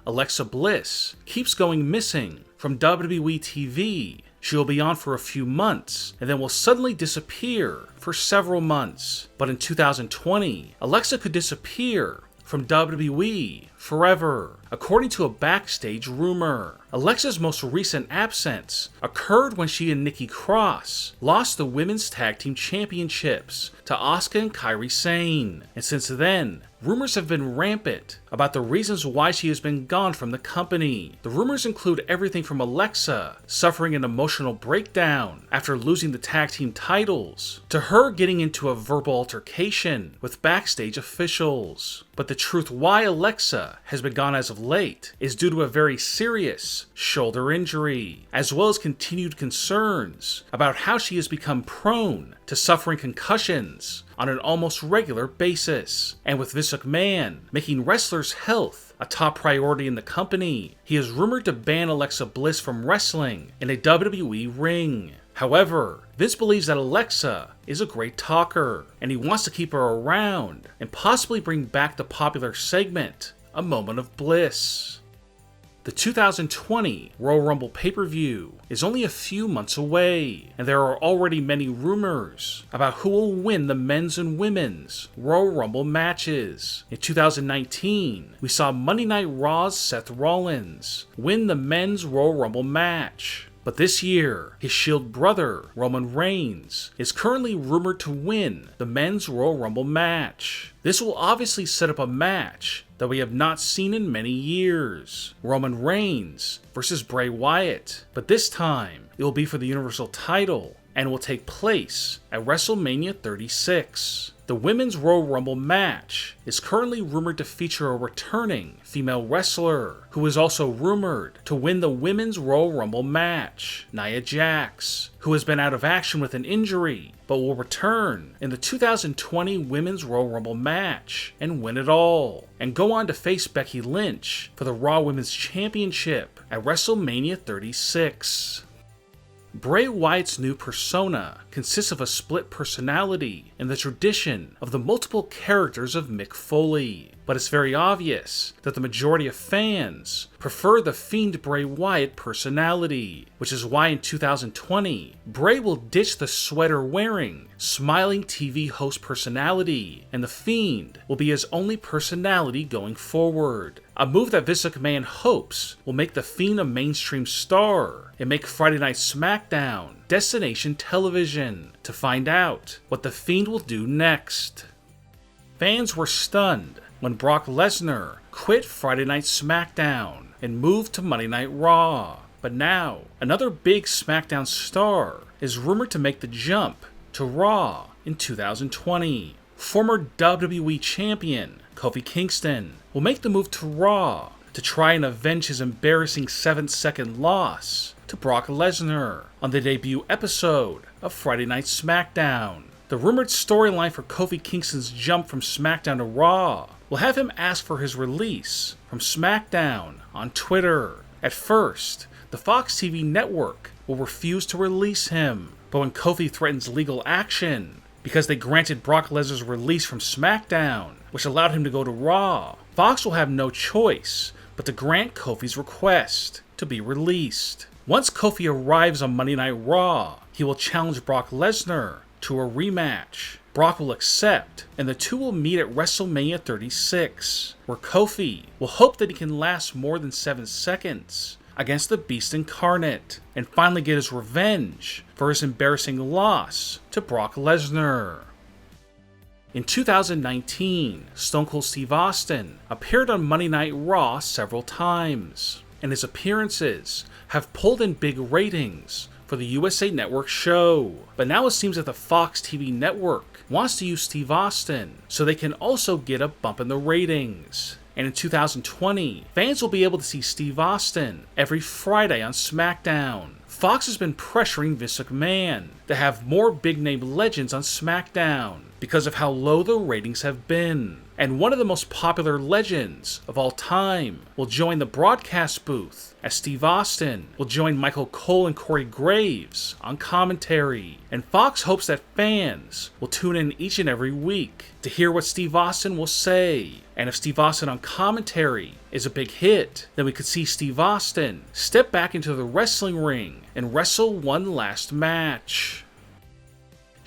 Alexa Bliss keeps going missing from WWE TV. She will be on for a few months and then will suddenly disappear for several months. But in 2020, Alexa could disappear from WWE forever, according to a backstage rumor. Alexa's most recent absence occurred when she and Nikki Cross lost the Women's Tag Team Championships to Asuka and Kairi Sane, and since then, rumors have been rampant about the reasons why she has been gone from the company. The rumors include everything from Alexa suffering an emotional breakdown after losing the tag team titles, to her getting into a verbal altercation with backstage officials. But the truth why Alexa has been gone as of late is due to a very serious shoulder injury, as well as continued concerns about how she has become prone to suffering concussions on an almost regular basis. And with Vince McMahon making wrestlers' health a top priority in the company, he is rumored to ban Alexa Bliss from wrestling in a WWE ring. However, Vince believes that Alexa is a great talker, and he wants to keep her around and possibly bring back the popular segment, A Moment of Bliss. The 2020 Royal Rumble pay-per-view is only a few months away, and there are already many rumors about who will win the men's and women's Royal Rumble matches. In 2019, we saw Monday Night Raw's Seth Rollins win the men's Royal Rumble match. But this year, his Shield brother, Roman Reigns, is currently rumored to win the men's Royal Rumble match. This will obviously set up a match that we have not seen in many years. Roman Reigns versus Bray Wyatt, but this time it will be for the Universal title and will take place at WrestleMania 36. The Women's Royal Rumble match is currently rumored to feature a returning female wrestler, who is also rumored to win the Women's Royal Rumble match, Nia Jax, who has been out of action with an injury, but will return in the 2020 Women's Royal Rumble match and win it all, and go on to face Becky Lynch for the Raw Women's Championship at WrestleMania 36. Bray Wyatt's new persona consists of a split personality in the tradition of the multiple characters of Mick Foley, but it's very obvious that the majority of fans prefer the Fiend Bray Wyatt personality, which is why in 2020, Bray will ditch the sweater-wearing, smiling TV host personality, and the Fiend will be his only personality going forward. A move that Vince McMahon hopes will make the Fiend a mainstream star and make Friday Night SmackDown destination television, to find out what the Fiend will do next. Fans were stunned when Brock Lesnar quit Friday Night SmackDown and moved to Monday Night Raw, but now another big SmackDown star is rumored to make the jump to Raw in 2020. Former WWE champion Kofi Kingston will make the move to Raw to try and avenge his embarrassing 7-second loss to Brock Lesnar on the debut episode of Friday Night SmackDown. The rumored storyline for Kofi Kingston's jump from SmackDown to Raw will have him ask for his release from SmackDown on Twitter. At first, the Fox TV network will refuse to release him, but when Kofi threatens legal action because they granted Brock Lesnar's release from SmackDown, which allowed him to go to Raw, Fox will have no choice but to grant Kofi's request to be released. Once Kofi arrives on Monday Night Raw, he will challenge Brock Lesnar to a rematch. Brock will accept, and the two will meet at WrestleMania 36, where Kofi will hope that he can last more than 7 seconds against the Beast Incarnate, and finally get his revenge for his embarrassing loss to Brock Lesnar. In 2019, Stone Cold Steve Austin appeared on Monday Night Raw several times, and his appearances have pulled in big ratings for the USA Network show. But now it seems that the Fox TV network wants to use Steve Austin so they can also get a bump in the ratings. And in 2020, fans will be able to see Steve Austin every Friday on SmackDown. Fox has been pressuring Vince McMahon to have more big-name legends on SmackDown because of how low the ratings have been. And one of the most popular legends of all time will join the broadcast booth, as Steve Austin will join Michael Cole and Corey Graves on commentary. And Fox hopes that fans will tune in each and every week to hear what Steve Austin will say. And if Steve Austin on commentary is a big hit, then we could see Steve Austin step back into the wrestling ring and wrestle one last match.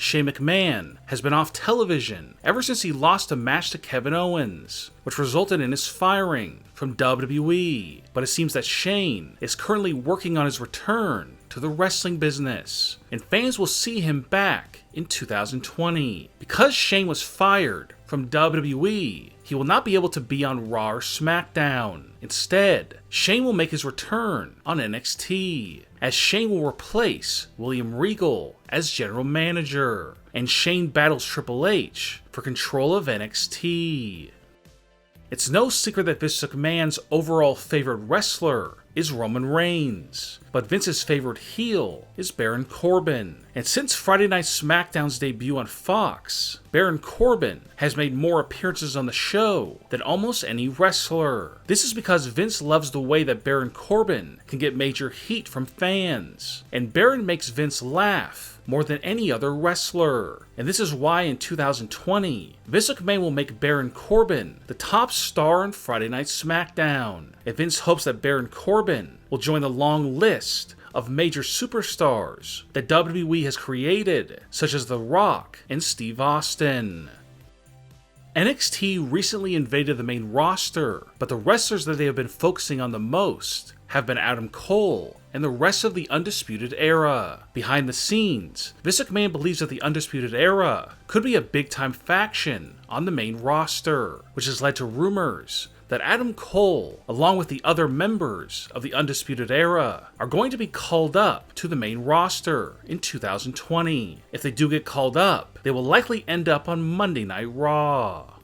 Shane McMahon has been off television ever since he lost a match to Kevin Owens, which resulted in his firing from WWE. But it seems that Shane is currently working on his return to the wrestling business, and fans will see him back in 2020. Because Shane was fired from WWE, he will not be able to be on Raw or SmackDown. Instead, Shane will make his return on NXT, as Shane will replace William Regal as general manager, and Shane battles Triple H for control of NXT. It's no secret that Vince McMahon's overall favorite wrestler is Roman Reigns, but Vince's favorite heel is Baron Corbin. And since Friday Night SmackDown's debut on Fox, Baron Corbin has made more appearances on the show than almost any wrestler. This is because Vince loves the way that Baron Corbin can get major heat from fans, and Baron makes Vince laugh more than any other wrestler. And this is why in 2020, Vince McMahon will make Baron Corbin the top star on Friday Night SmackDown. And Vince hopes that Baron Corbin will join the long list of major superstars that WWE has created, such as The Rock and Steve Austin. NXT recently invaded the main roster, but the wrestlers that they have been focusing on the most have been Adam Cole and the rest of the Undisputed Era. Behind the scenes, Vince McMahon believes that the Undisputed Era could be a big-time faction on the main roster, which has led to rumors that Adam Cole, along with the other members of the Undisputed Era, are going to be called up to the main roster in 2020. If they do get called up, they will likely end up on Monday Night Raw.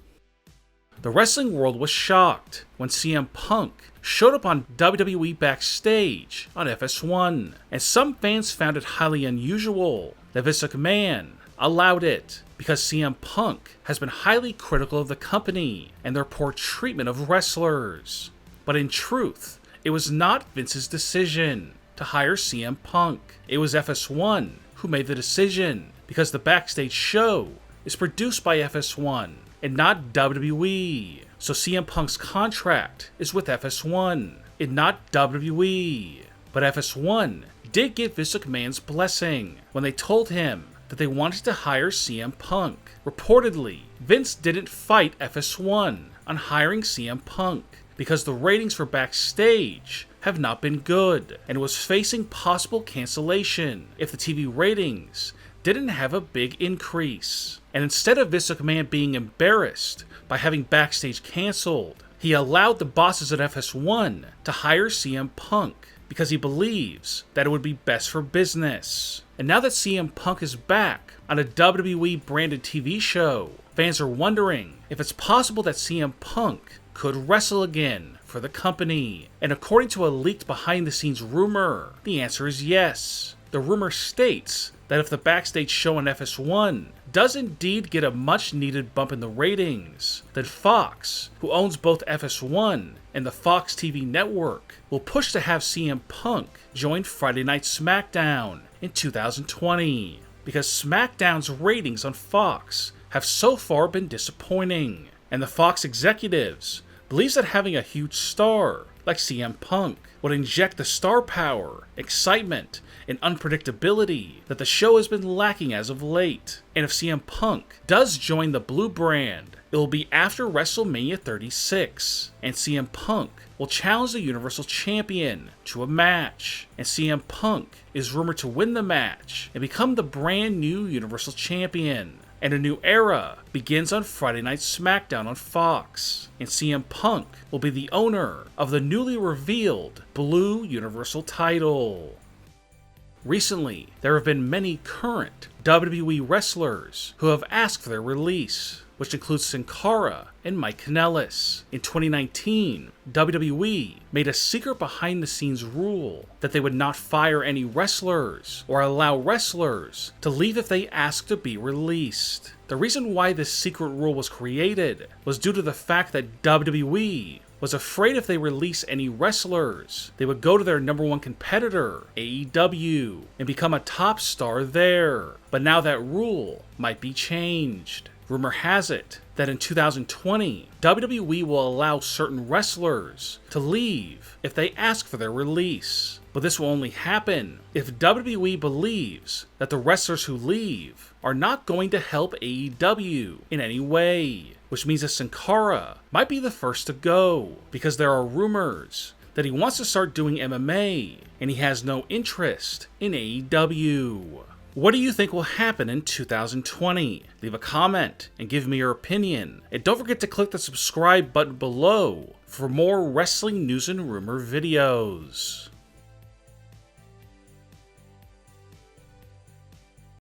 The wrestling world was shocked when CM Punk showed up on WWE Backstage on FS1, and some fans found it highly unusual that Vince McMahon allowed it, because CM Punk has been highly critical of the company and their poor treatment of wrestlers. But in truth, it was not Vince's decision to hire CM Punk. It was FS1 who made the decision, because the Backstage show is produced by FS1 and not WWE. So CM Punk's contract is with FS1 and not WWE. But FS1 did get Vince McMahon's blessing when they told him that they wanted to hire CM Punk. Reportedly, Vince didn't fight FS1 on hiring CM Punk because the ratings for Backstage have not been good and was facing possible cancellation if the TV ratings didn't have a big increase. And instead of Vince McMahon being embarrassed by having Backstage canceled, he allowed the bosses at FS1 to hire CM Punk because he believes that it would be best for business. And now that CM Punk is back on a WWE branded TV show, fans are wondering if it's possible that CM Punk could wrestle again for the company. And according to a leaked behind the scenes rumor, the answer is yes. The rumor states that if the Backstage show on FS1 does indeed get a much needed bump in the ratings, then Fox, who owns both FS1 and the Fox TV network, will push to have CM Punk join Friday Night SmackDown in 2020, because SmackDown's ratings on Fox have so far been disappointing, and the Fox executives believes that having a huge star like CM Punk would inject the star power, excitement, and unpredictability that the show has been lacking as of late. And if CM Punk does join the blue brand, it will be after WrestleMania 36, and CM Punk will challenge the Universal Champion to a match, and CM Punk is rumored to win the match and become the brand new Universal Champion. And a new era begins on Friday Night SmackDown on Fox, and CM Punk will be the owner of the newly revealed Blue Universal title. Recently, there have been many current WWE wrestlers who have asked for their release. which includes Sin Cara and Mike Kanellis. In 2019, WWE made a secret behind-the-scenes rule that they would not fire any wrestlers or allow wrestlers to leave if they asked to be released. The reason why this secret rule was created was due to the fact that WWE was afraid if they release any wrestlers, they would go to their number one competitor, AEW, and become a top star there. But now that rule might be changed. Rumor has it that in 2020, WWE will allow certain wrestlers to leave if they ask for their release. But this will only happen if WWE believes that the wrestlers who leave are not going to help AEW in any way, which means that Sin Cara might be the first to go, because there are rumors that he wants to start doing MMA and he has no interest in AEW. What do you think will happen in 2020? Leave a comment and give me your opinion. And don't forget to click the subscribe button below for more wrestling news and rumor videos.